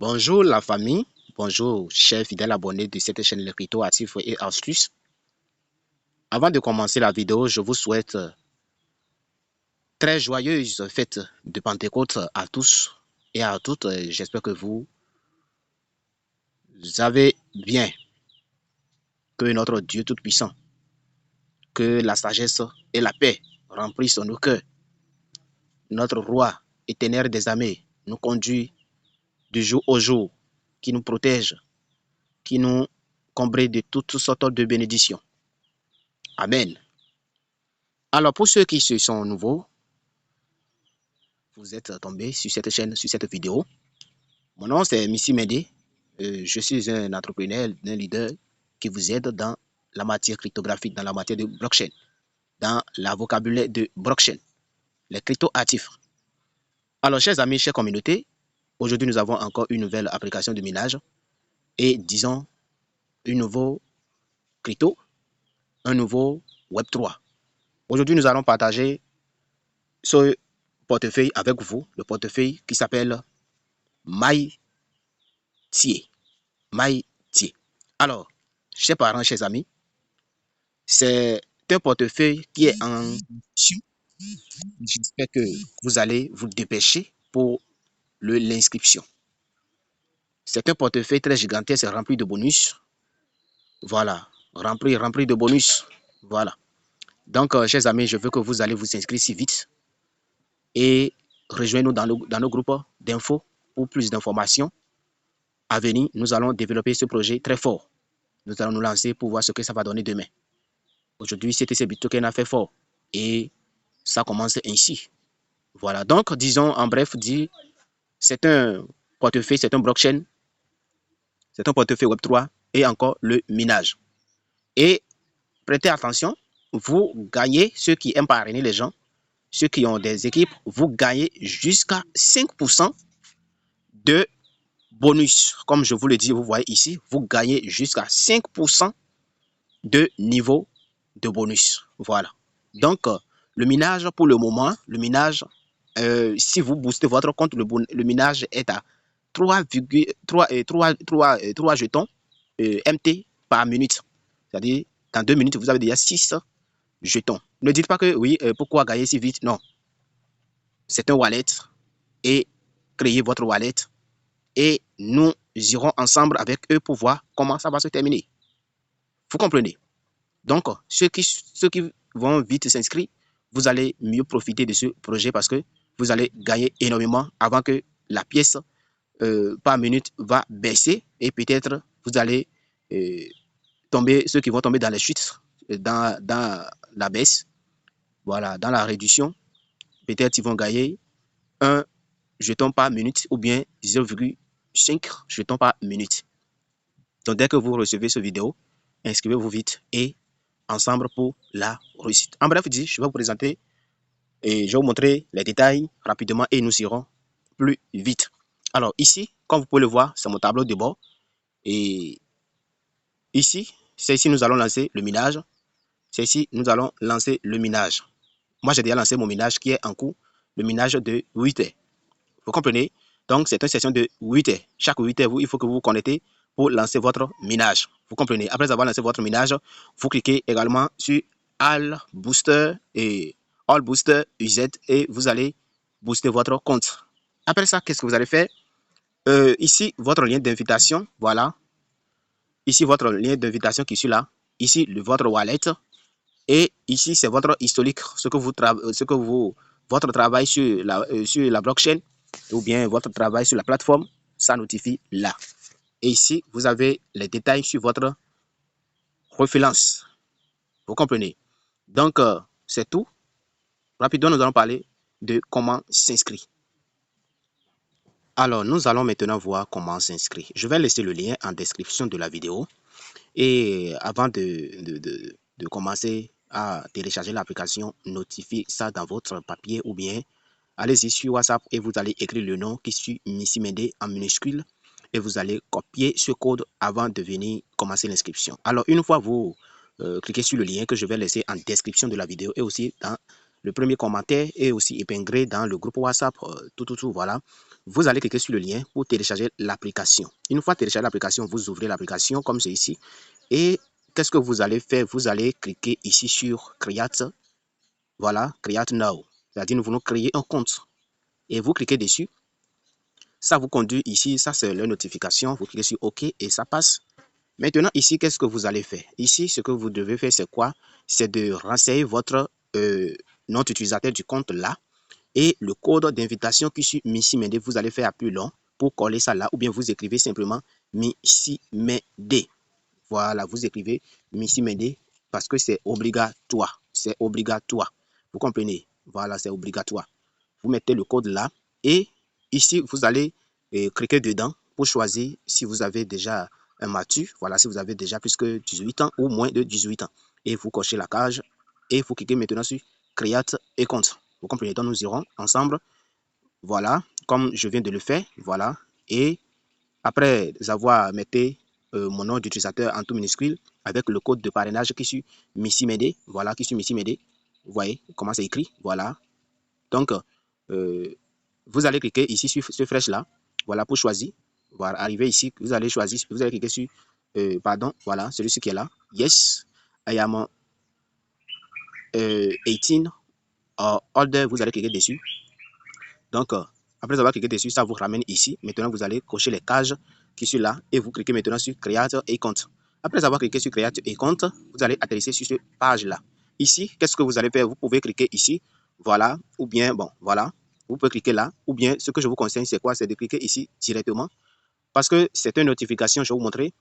Bonjour la famille, bonjour chers fidèles abonnés de cette chaîne Les Crypto Actifs et Astuces. Avant de commencer la vidéo, je vous souhaite très joyeuse fête de Pentecôte à tous et à toutes. J'espère que vous avez bien, que notre Dieu Tout-Puissant, que la sagesse et la paix remplissent nos cœurs. Notre roi et ténèbre des armées nous conduit du jour au jour, qui nous protège, qui nous comble de toutes sortes de bénédictions. Amen. Alors, pour ceux qui se sont nouveaux, vous êtes tombés sur cette chaîne, sur cette vidéo. Mon nom, c'est Missy Médé. Je suis un entrepreneur, un leader qui vous aide dans la matière cryptographique, dans la matière de blockchain, dans la vocabulaire de blockchain, les crypto-actifs. Alors, chers amis, chers communautés, aujourd'hui, nous avons encore une nouvelle application de minage et, disons, un nouveau crypto, un nouveau Web3. Aujourd'hui, nous allons partager ce portefeuille avec vous, le portefeuille qui s'appelle MyTier. Alors, chers parents, chers amis, c'est un portefeuille qui est en mission. J'espère que vous allez vous dépêcher pour l'inscription. C'est un portefeuille très gigantesque, rempli de bonus. Voilà, rempli de bonus. Voilà. Donc, chers amis, je veux que vous allez vous inscrire si vite et rejoignez-nous dans nos groupes d'infos pour plus d'informations. À venir, nous allons développer ce projet très fort. Nous allons nous lancer pour voir ce que ça va donner demain. Aujourd'hui, CTC Bitcoin a fait fort et ça commence ainsi. Voilà, donc disons en bref, c'est un portefeuille, c'est un blockchain, c'est un portefeuille Web3 et encore le minage. Et prêtez attention, vous gagnez, ceux qui aiment parrainer les gens, ceux qui ont des équipes, vous gagnez jusqu'à 5% de bonus. Comme je vous le dis, vous voyez ici, vous gagnez jusqu'à 5% de niveau de bonus. Voilà. Donc, le minage, pour le moment, le minage, si vous boostez votre compte, le minage est à 3 jetons MT par minute. C'est-à-dire, dans 2 minutes, vous avez déjà 6 jetons. Ne dites pas que oui, pourquoi gagner si vite? Non. C'est un wallet et créez votre wallet et nous irons ensemble avec eux pour voir comment ça va se terminer. Vous comprenez? Donc, ceux qui vont vite s'inscrire, vous allez mieux profiter de ce projet parce que vous allez gagner énormément avant que la pièce par minute va baisser et peut-être vous allez tomber, ceux qui vont tomber dans les chutes, dans la baisse, voilà, dans la réduction, peut-être ils vont gagner 1 jeton par minute ou bien 0,5 jetons par minute. Donc, dès que vous recevez cette vidéo, inscrivez-vous vite et ensemble pour la réussite. En bref, je vais vous présenter et je vais vous montrer les détails rapidement et nous irons plus vite. Alors ici, comme vous pouvez le voir, c'est mon tableau de bord. Et ici, c'est ici nous allons lancer le minage. C'est ici nous allons lancer le minage. Moi, j'ai déjà lancé mon minage qui est en cours, le minage de 8 heures. Vous comprenez? Donc, c'est une session de 8 heures. Chaque 8 heures, il faut que vous vous connectez pour lancer votre minage. Vous comprenez? Après avoir lancé votre minage, vous cliquez également sur All Booster et All Booster UZ et vous allez booster votre compte. Après ça, qu'est-ce que vous allez faire? Ici, votre lien d'invitation, voilà. Ici, votre lien d'invitation qui est là. Ici, votre wallet. Et ici, c'est votre historique, votre travail sur la blockchain ou bien votre travail sur la plateforme, ça notifie là. Et ici, vous avez les détails sur votre référence. Vous comprenez? Donc, c'est tout. Rapidement, nous allons parler de comment s'inscrire. Alors, nous allons maintenant voir comment s'inscrire. Je vais laisser le lien en description de la vidéo. Et avant de commencer à télécharger l'application, notifiez ça dans votre papier ou bien allez-y sur WhatsApp et vous allez écrire le nom qui suit Missy Médé en minuscule et vous allez copier ce code avant de venir commencer l'inscription. Alors, une fois vous cliquez sur le lien que je vais laisser en description de la vidéo et aussi dans le premier commentaire et aussi épinglé dans le groupe WhatsApp, voilà. vous allez cliquer sur le lien pour télécharger l'application. Une fois téléchargé l'application, vous ouvrez l'application comme c'est ici. Et qu'est-ce que vous allez faire? Vous allez cliquer ici sur Create. Voilà, Create Now. C'est-à-dire, nous voulons créer un compte. Et vous cliquez dessus. Ça vous conduit ici. Ça, c'est la notification. Vous cliquez sur OK et ça passe. Maintenant, ici, qu'est-ce que vous allez faire? Ici, ce que vous devez faire, c'est quoi? C'est de renseigner votre nom d'utilisateur du compte là. Et le code d'invitation qui suit Missy Mende, vous allez faire appui long pour coller ça là. Ou bien vous écrivez simplement Missy Mende. Voilà, vous écrivez Missy Mende parce que c'est obligatoire. C'est obligatoire. Vous comprenez? Voilà, c'est obligatoire. Vous mettez le code là. Et ici, vous allez cliquer dedans pour choisir si vous avez déjà un mature. Voilà, si vous avez déjà plus que 18 ans ou moins de 18 ans. Et vous cochez la case et vous cliquez maintenant sur Create et compte. Vous comprenez? Donc, nous irons ensemble. Voilà, comme je viens de le faire. Voilà. Et après avoir mis mon nom d'utilisateur en tout minuscule avec le code de parrainage qui suit Missy Mende. Voilà, qui suit Missy Mende. Vous voyez comment c'est écrit. Voilà. Donc, vous allez cliquer ici sur ce flèche là. Voilà, pour choisir. Voilà, arriver ici. Vous allez choisir. Vous allez cliquer sur, pardon, voilà, celui-ci qui est là. Yes, I am 18 or older. Vous allez cliquer dessus. Donc, après avoir cliqué dessus, ça vous ramène ici. Maintenant, vous allez cocher les cases qui sont là et vous cliquez maintenant sur Create et compte. Après avoir cliqué sur Create et compte, vous allez atterrir sur cette page-là. Ici, qu'est-ce que vous allez faire? Vous pouvez cliquer ici, voilà, ou bien, bon, voilà, vous pouvez cliquer là, ou bien, ce que je vous conseille, c'est quoi? C'est de cliquer ici directement, parce que c'est une notification, je vais vous montrer.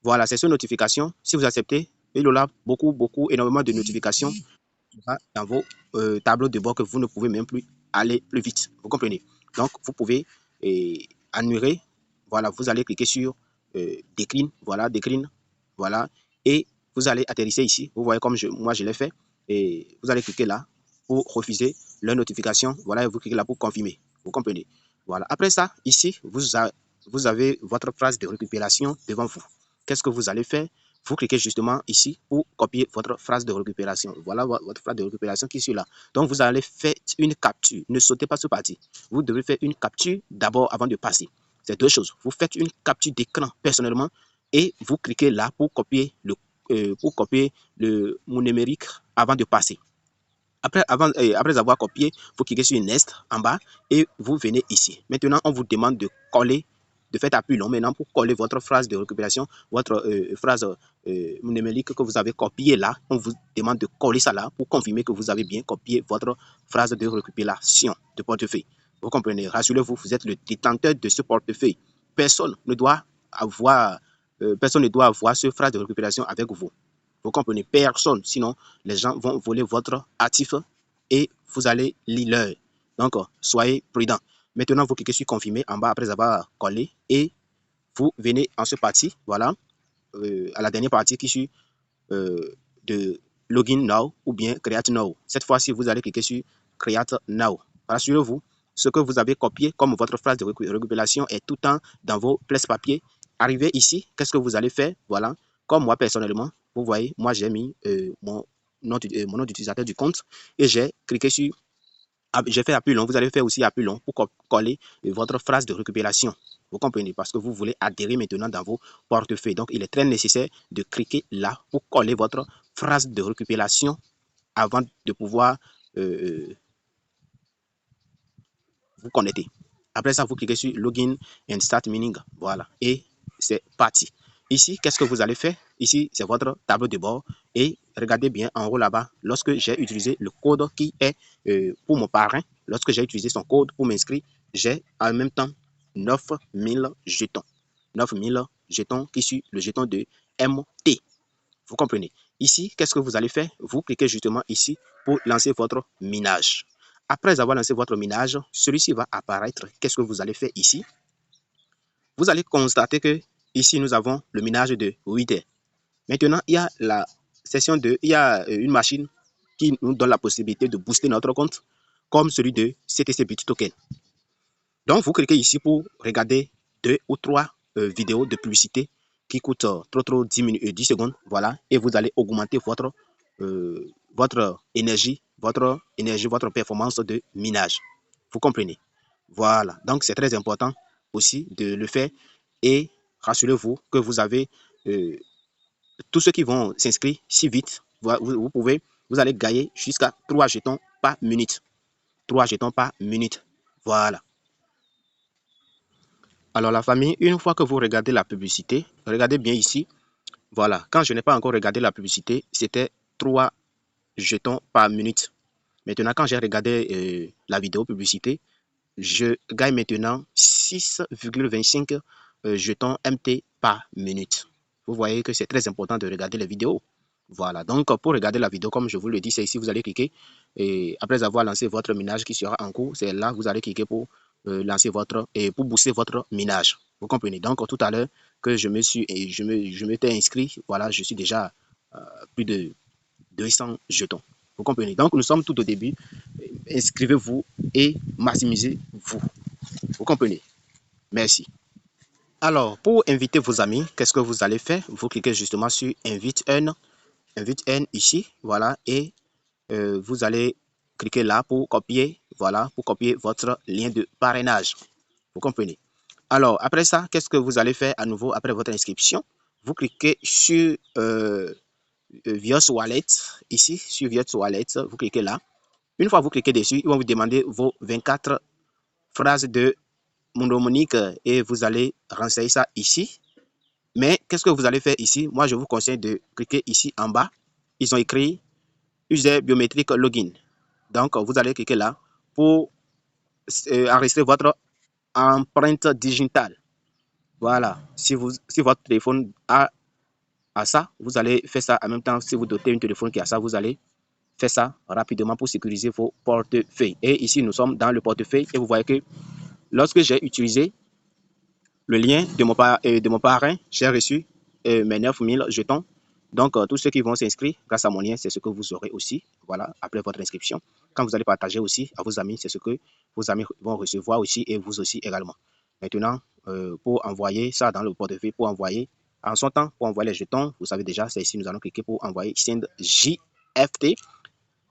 Voilà, c'est une notification. Si vous acceptez, il y aura énormément de notifications dans vos tableaux de bord que vous ne pouvez même plus aller plus vite. Vous comprenez? Donc, vous pouvez annuler. Voilà, vous allez cliquer sur Decline. Voilà, Decline. Voilà. Et vous allez atterrir ici. Vous voyez comme moi, je l'ai fait. Et vous allez cliquer là pour refuser leur notification. Voilà, et vous cliquez là pour confirmer. Vous comprenez? Voilà. Après ça, ici, vous avez votre phrase de récupération devant vous. Qu'est-ce que vous allez faire? Vous cliquez justement ici pour copier votre phrase de récupération. Voilà votre phrase de récupération qui est là. Donc, vous allez faire une capture. Ne sautez pas ce parti. Vous devez faire une capture d'abord avant de passer. C'est deux choses. Vous faites une capture d'écran personnellement et vous cliquez là pour copier mon numérique avant de passer. Après avoir copié, vous cliquez sur Next en bas et vous venez ici. Maintenant, on vous demande de coller, de faire appui long maintenant pour coller votre phrase de récupération, votre phrase numérique que vous avez copiée là. On vous demande de coller ça là pour confirmer que vous avez bien copié votre phrase de récupération de portefeuille. Vous comprenez? Rassurez-vous, vous êtes le détenteur de ce portefeuille. Personne ne doit avoir ce phrase de récupération avec vous. Vous comprenez? Personne. Sinon, les gens vont voler votre actif et vous allez lire. Donc, soyez prudent. Maintenant, vous cliquez sur confirmer en bas après avoir collé et vous venez en ce parti. Voilà. À la dernière partie qui suit de Login Now ou bien Create Now. Cette fois-ci, vous allez cliquer sur Create Now. Rassurez-vous, ce que vous avez copié comme votre phrase de récupération est tout le temps dans vos places papier. Arrivez ici, qu'est-ce que vous allez faire? Voilà. Comme moi, personnellement, vous voyez, moi, j'ai mis mon nom d'utilisateur du compte et j'ai cliqué sur j'ai fait appui long. Vous allez faire aussi appui long pour coller votre phrase de récupération. Vous comprenez? Parce que vous voulez adhérer maintenant dans vos portefeuilles. Donc, il est très nécessaire de cliquer là pour coller votre phrase de récupération avant de pouvoir vous connecter. Après ça, vous cliquez sur Login and Start Mining. Voilà. Et c'est parti. Ici, qu'est-ce que vous allez faire? Ici, c'est votre tableau de bord. Et regardez bien en haut là-bas, lorsque j'ai utilisé le code qui est pour mon parrain, lorsque j'ai utilisé son code pour m'inscrire, j'ai en même temps 9000 jetons. 9000 jetons qui sont le jeton de MT. Vous comprenez? Ici, qu'est-ce que vous allez faire? Vous cliquez justement ici pour lancer votre minage. Après avoir lancé votre minage, celui-ci va apparaître. Qu'est-ce que vous allez faire ici? Vous allez constater que ici, nous avons le minage de 8 heures. Maintenant, il y a une machine qui nous donne la possibilité de booster notre compte, comme celui de CTC Bit Token. Donc, vous cliquez ici pour regarder 2 ou 3 vidéos de publicité qui coûtent trop 10 secondes. Voilà, et vous allez augmenter votre énergie, votre performance de minage. Vous comprenez? Voilà, donc c'est très important aussi de le faire et rassurez-vous que vous avez tous ceux qui vont s'inscrire si vite, vous allez gagner jusqu'à 3 jetons par minute. 3 jetons par minute. Voilà. Alors la famille, une fois que vous regardez la publicité, regardez bien ici. Voilà, quand je n'ai pas encore regardé la publicité, c'était 3 jetons par minute. Maintenant, quand j'ai regardé la vidéo publicité, je gagne maintenant 6,25 jetons MT par minute. Vous voyez que c'est très important de regarder les vidéos. Voilà, donc pour regarder la vidéo, comme je vous le dis, c'est ici, vous allez cliquer. Et après avoir lancé votre minage qui sera en cours, c'est là que vous allez cliquer pour lancer pour booster votre minage. Vous comprenez? Donc tout à l'heure que je m'étais inscrit, voilà, je suis déjà plus de 200 jetons. Vous comprenez? Donc nous sommes tout au début. Inscrivez-vous et maximisez-vous. Vous comprenez? Merci. Alors, pour inviter vos amis, qu'est-ce que vous allez faire? Vous cliquez justement sur Invite un ici, voilà, et vous allez cliquer là pour copier, voilà, pour copier votre lien de parrainage. Vous comprenez? Alors, après ça, qu'est-ce que vous allez faire à nouveau après votre inscription? Vous cliquez sur Vios Wallet, ici, sur Vios Wallet, vous cliquez là. Une fois que vous cliquez dessus, ils vont vous demander vos 24 phrases de mnemonique et vous allez renseigner ça ici. Mais qu'est-ce que vous allez faire ici? Moi, je vous conseille de cliquer ici en bas. Ils ont écrit user biométrique login. Donc, vous allez cliquer là pour enregistrer votre empreinte digitale. Voilà. Si votre téléphone a ça, vous allez faire ça en même temps. Si vous dotez un téléphone qui a ça, vous allez faire ça rapidement pour sécuriser vos portefeuilles. Et ici, nous sommes dans le portefeuille et vous voyez que lorsque j'ai utilisé le lien de mon parrain, j'ai reçu mes 9000 jetons. Donc, tous ceux qui vont s'inscrire grâce à mon lien, c'est ce que vous aurez aussi, voilà, après votre inscription. Quand vous allez partager aussi à vos amis, c'est ce que vos amis vont recevoir aussi et vous aussi également. Maintenant, pour envoyer ça dans le portefeuille, pour envoyer en son temps, pour envoyer les jetons, vous savez déjà, c'est ici, nous allons cliquer pour envoyer Send JFT,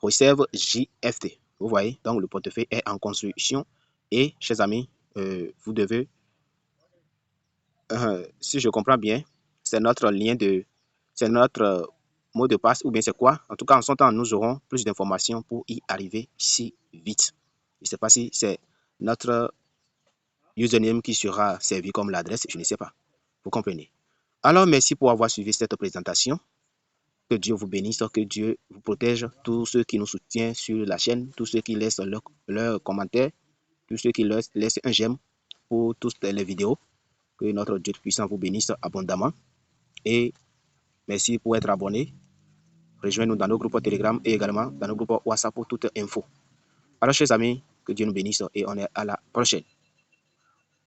Receive JFT. Vous voyez, donc le portefeuille est en construction et, chers amis, vous devez si je comprends bien, c'est notre c'est notre mot de passe ou bien c'est quoi? En tout cas, en son temps, nous aurons plus d'informations pour y arriver si vite. Je ne sais pas si c'est notre username qui sera servi comme l'adresse, je ne sais pas. Vous comprenez? Alors, merci pour avoir suivi cette présentation. Que Dieu vous bénisse, que Dieu vous protège, tous ceux qui nous soutiennent sur la chaîne, tous ceux qui laissent leurs commentaires, tous ceux qui laissent un j'aime pour toutes les vidéos. Que notre Dieu puissant vous bénisse abondamment. Et merci pour être abonné. Rejoignez-nous dans nos groupes Telegram et également dans nos groupes WhatsApp pour toute info. Alors, chers amis, que Dieu nous bénisse et on est à la prochaine.